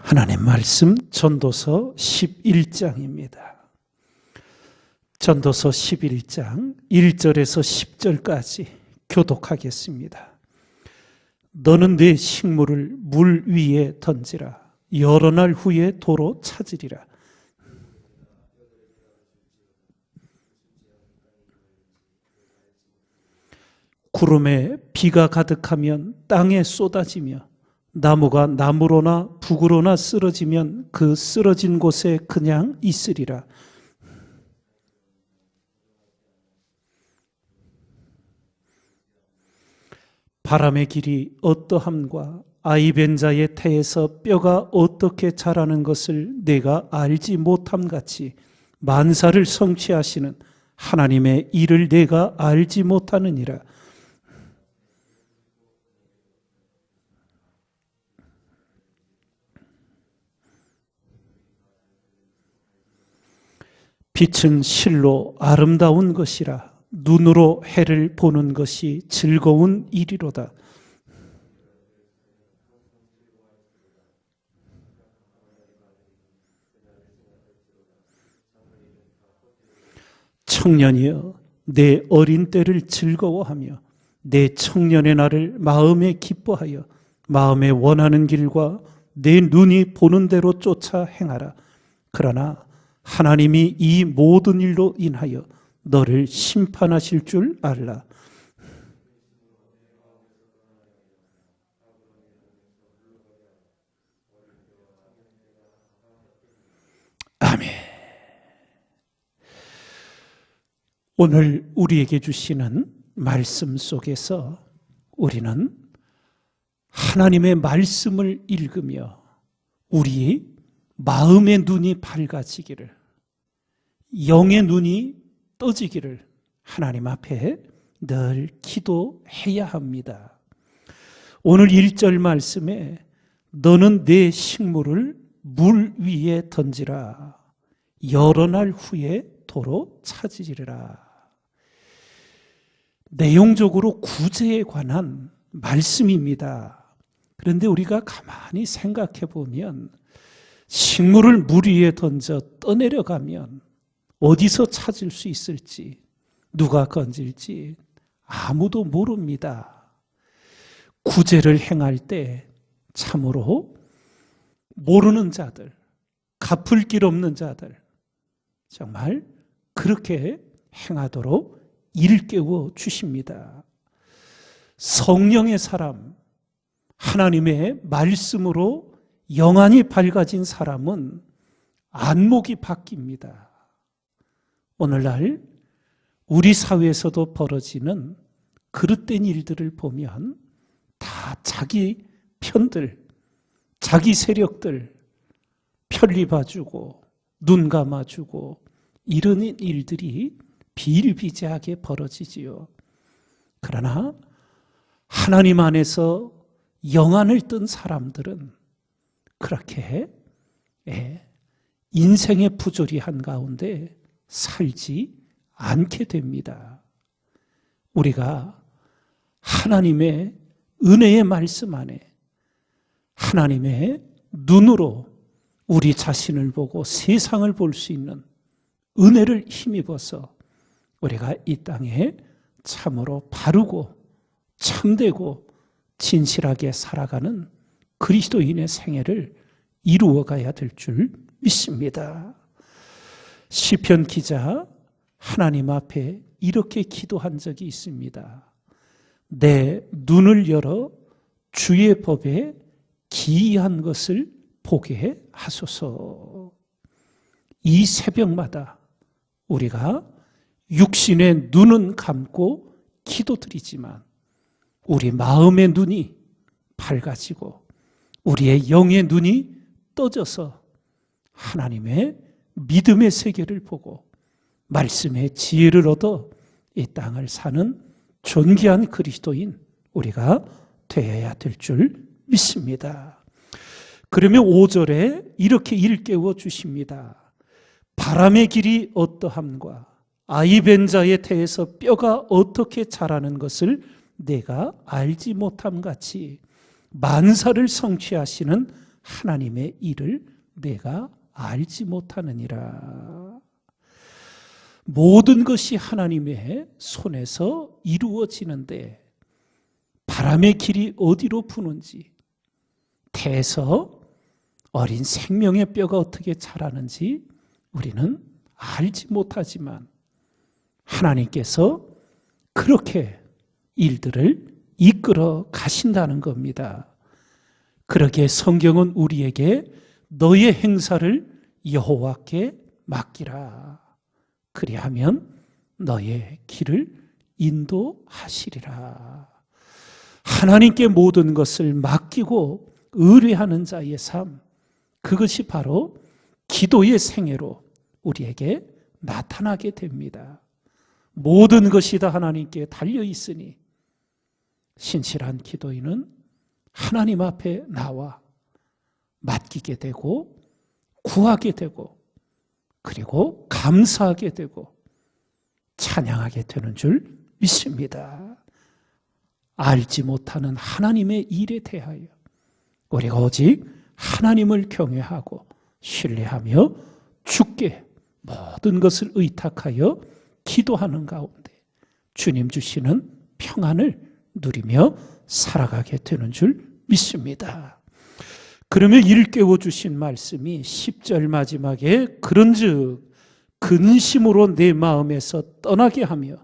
하나님 말씀 전도서 11장입니다. 전도서 11장 1절에서 10절까지 교독하겠습니다. 너는 내 식물을 물 위에 던지라. 여러 날 후에 도로 찾으리라. 구름에 비가 가득하면 땅에 쏟아지며 나무가 나무로나 북으로나 쓰러지면 그 쓰러진 곳에 그냥 있으리라. 바람의 길이 어떠함과 아이벤 자의 태에서 뼈가 어떻게 자라는 것을 내가 알지 못함 같이 만사를 성취하시는 하나님의 일을 내가 알지 못하느니라. 빛은 실로 아름다운 것이라. 눈으로 해를 보는 것이 즐거운 일이로다. 청년이여, 내 어린 때를 즐거워하며 내 청년의 날을 마음에 기뻐하여 마음에 원하는 길과 내 눈이 보는 대로 쫓아 행하라. 그러나 하나님이 이 모든 일로 인하여 너를 심판하실 줄 알라. 아멘. 오늘 우리에게 주시는 말씀 속에서 우리는 하나님의 말씀을 읽으며 우리 마음의 눈이 밝아지기를, 영의 눈이 떠지기를 하나님 앞에 늘 기도해야 합니다. 오늘 1절 말씀에 너는 내 식물을 물 위에 던지라. 여러 날 후에 도로 찾으리라. 내용적으로 구제에 관한 말씀입니다. 그런데 우리가 가만히 생각해 보면 식물을 물 위에 던져 떠내려가면 어디서 찾을 수 있을지, 누가 건질지 아무도 모릅니다. 구제를 행할 때 참으로 모르는 자들, 갚을 길 없는 자들 정말 그렇게 행하도록 일깨워 주십니다. 성령의 사람, 하나님의 말씀으로 영안이 밝아진 사람은 안목이 바뀝니다. 오늘날 우리 사회에서도 벌어지는 그릇된 일들을 보면 다 자기 편들, 자기 세력들 편리 봐주고 눈 감아주고 이런 일들이 비일비재하게 벌어지지요. 그러나 하나님 안에서 영안을 뜬 사람들은 그렇게 인생의 부조리한 가운데 살지 않게 됩니다. 우리가 하나님의 은혜의 말씀 안에 하나님의 눈으로 우리 자신을 보고 세상을 볼 수 있는 은혜를 힘입어서 우리가 이 땅에 참으로 바르고 참되고 진실하게 살아가는 그리스도인의 생애를 이루어가야 될 줄 믿습니다. 시편 기자 하나님 앞에 이렇게 기도한 적이 있습니다. 내 눈을 열어 주의 법에 기이한 것을 보게 하소서. 이 새벽마다 우리가 육신의 눈은 감고 기도드리지만 우리 마음의 눈이 밝아지고 우리의 영의 눈이 떠져서 하나님의 믿음의 세계를 보고 말씀의 지혜를 얻어 이 땅을 사는 존귀한 그리스도인 우리가 되어야 될 줄 믿습니다. 그러면 5절에 이렇게 일깨워 주십니다. 바람의 길이 어떠함과 아이벤 자의 태에서 뼈가 어떻게 자라는 것을 내가 알지 못함 같이 만사를 성취하시는 하나님의 일을 내가 알지 못하느니라. 모든 것이 하나님의 손에서 이루어지는데 바람의 길이 어디로 부는지, 태에서 어린 생명의 뼈가 어떻게 자라는지 우리는 알지 못하지만 하나님께서 그렇게 일들을 이끌어 가신다는 겁니다. 그러기에 성경은 우리에게 너의 행사를 여호와께 맡기라. 그리하면 너의 길을 인도하시리라. 하나님께 모든 것을 맡기고 의뢰하는 자의 삶, 그것이 바로 기도의 생애로 우리에게 나타나게 됩니다. 모든 것이 다 하나님께 달려 있으니 신실한 기도인은 하나님 앞에 나와 맡기게 되고 구하게 되고 그리고 감사하게 되고 찬양하게 되는 줄 믿습니다. 알지 못하는 하나님의 일에 대하여 우리가 오직 하나님을 경외하고 신뢰하며 주께 모든 것을 의탁하여 기도하는 가운데 주님 주시는 평안을 누리며 살아가게 되는 줄 믿습니다. 그러면 일깨워 주신 말씀이 10절 마지막에 그런즉 근심으로 내 마음에서 떠나게 하며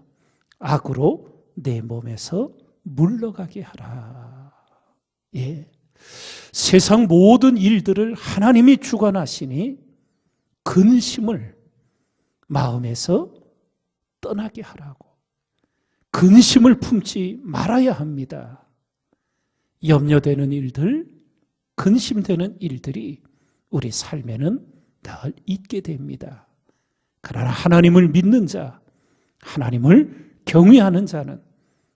악으로 내 몸에서 물러가게 하라. 예. 세상 모든 일들을 하나님이 주관하시니 근심을 마음에서 떠나게 하라고. 근심을 품지 말아야 합니다. 염려되는 일들, 근심되는 일들이 우리 삶에는 늘 있게 됩니다. 그러나 하나님을 믿는 자, 하나님을 경외하는 자는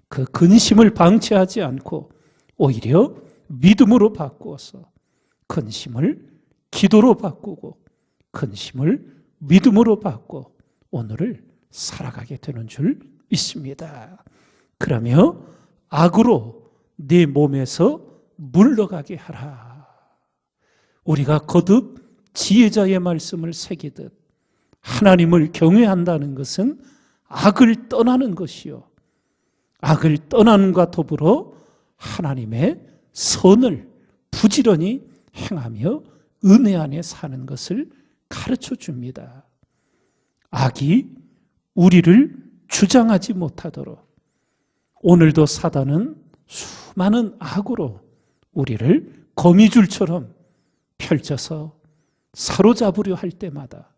그 근심을 방치하지 않고 오히려 믿음으로 바꾸어서 근심을 기도로 바꾸고 근심을 믿음으로 바꿔 오늘을 살아가게 되는 줄 믿습니다. 그러며 악으로 네 몸에서 물러가게 하라. 우리가 거듭 지혜자의 말씀을 새기듯 하나님을 경외한다는 것은 악을 떠나는 것이요, 악을 떠나는과 더불어 하나님의 선을 부지런히 행하며 은혜 안에 사는 것을 가르쳐 줍니다. 악이 우리를 주장하지 못하도록 오늘도 사단은 수많은 악으로 우리를 거미줄처럼 펼쳐서 사로잡으려 할 때마다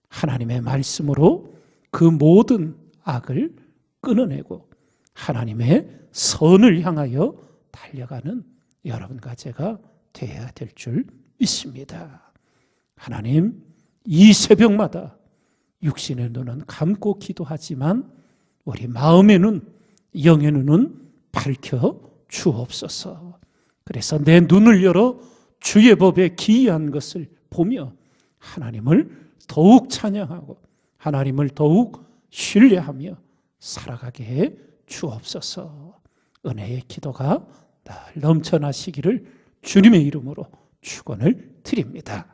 하나님의 말씀으로 그 모든 악을 끊어내고 하나님의 선을 향하여 달려가는 여러분과 제가 되어야 될 줄 믿습니다. 하나님, 이 새벽마다 육신의 눈은 감고 기도하지만 우리 마음의 눈, 영의 눈은 밝혀 주옵소서. 그래서 내 눈을 열어 주의 법에 기이한 것을 보며 하나님을 더욱 찬양하고 하나님을 더욱 신뢰하며 살아가게 해 주옵소서. 은혜의 기도가 늘 넘쳐나시기를 주님의 이름으로 축원을 드립니다.